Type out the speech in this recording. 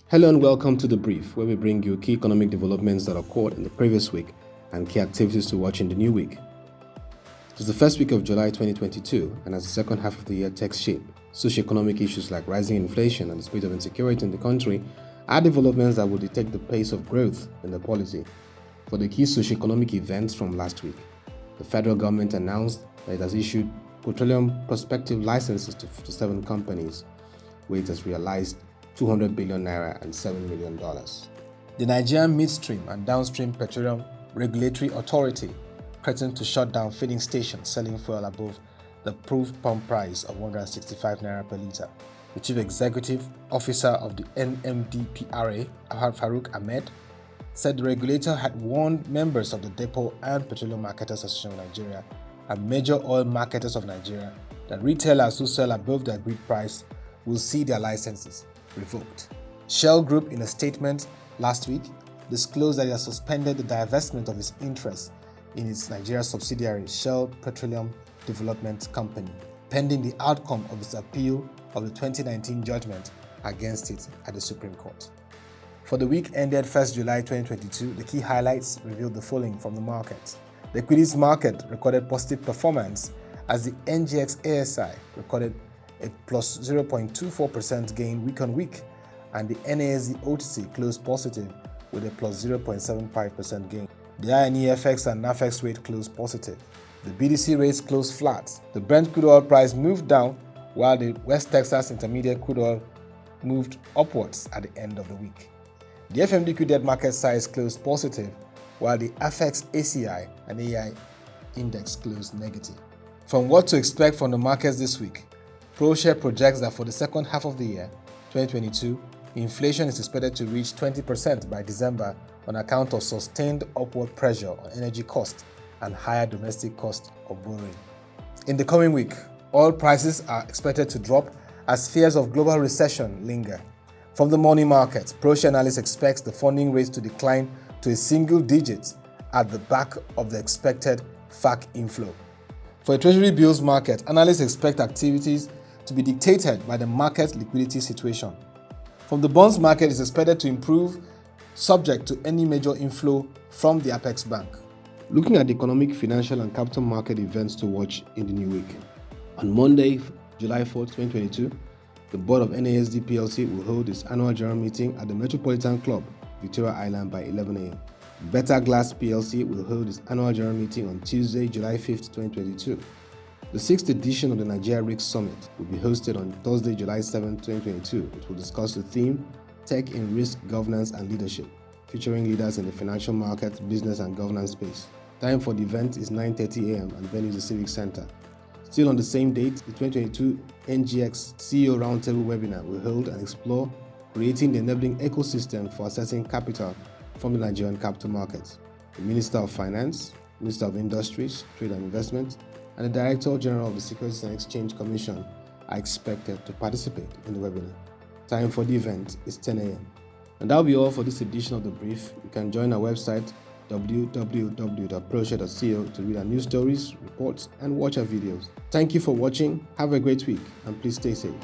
Hello and welcome to The Brief, where we bring you key economic developments that occurred in the previous week and key activities to watch in the new week. It is the first week of July 2022, and as the second half of the year takes shape, socio-economic issues like rising inflation and the state of insecurity in the country are developments that will dictate the pace of growth in the policy. For the key socio-economic events from last week, the federal government announced that it has issued petroleum prospective licenses to 57 companies, where it has realized 200 billion naira and $7 million. The Nigerian Midstream and Downstream Petroleum Regulatory Authority threatened to shut down filling stations selling fuel above the approved pump price of 165 naira per litre. The Chief Executive Officer of the NMDPRA, Farouk Ahmed, said the regulator had warned members of the Depot and Petroleum Marketers Association of Nigeria and major oil marketers of Nigeria that retailers who sell above the agreed price will see their licenses revoked. Shell Group, in a statement last week, disclosed that it has suspended the divestment of its interest in its Nigeria subsidiary Shell Petroleum Development Company, pending the outcome of its appeal of the 2019 judgment against it at the Supreme Court. For the week ended 1st July 2022, the key highlights revealed the following from the market. The equities market recorded positive performance as the NGX ASI recorded a plus 0.24% gain week on week, and the NASD OTC closed positive with a plus 0.75% gain. The INEFX and NAFEX rate closed positive. The BDC rates closed flat. The Brent crude oil price moved down, while the West Texas Intermediate crude oil moved upwards at the end of the week. The FMDQ debt market size closed positive, while the AFEX ACI and AI index closed negative. From what to expect from the markets this week, ProShare projects that for the second half of the year, 2022, inflation is expected to reach 20% by December on account of sustained upward pressure on energy costs and higher domestic cost of borrowing. In the coming week, oil prices are expected to drop as fears of global recession linger. From the money market, ProShare analyst expects the funding rate to decline to a single digit at the back of the expected FAC inflow. For the Treasury bills market, analysts expect activities to be dictated by the market liquidity situation. From the bonds market, it is expected to improve subject to any major inflow from the Apex Bank. Looking at the economic, financial and capital market events to watch in the new week. On Monday, July 4th, 2022, the board of NASD Plc will hold its annual general meeting at the Metropolitan Club, Victoria Island by 11 a.m. Better Glass Plc will hold its annual general meeting on Tuesday, July 5th, 2022. The 6th edition of the Nigeria Risk Summit will be hosted on Thursday, July 7th, 2022, which will discuss the theme Tech in Risk, Governance and Leadership, featuring leaders in the financial markets, business and governance space. Time for the event is 9:30 a.m. and venue is the Civic Center. Still on the same date, the 2022 NGX CEO Roundtable webinar will hold and explore creating the enabling ecosystem for accessing capital from the Nigerian capital markets. The Minister of Finance, Minister of Industries, Trade and Investment, and the Director General of the Securities and Exchange Commission are expected to participate in the webinar. Time for the event is 10 a.m. And that will be all for this edition of The Brief. You can join our website www.proshare.co to read our news stories, reports, and watch our videos. Thank you for watching. Have a great week, and please stay safe.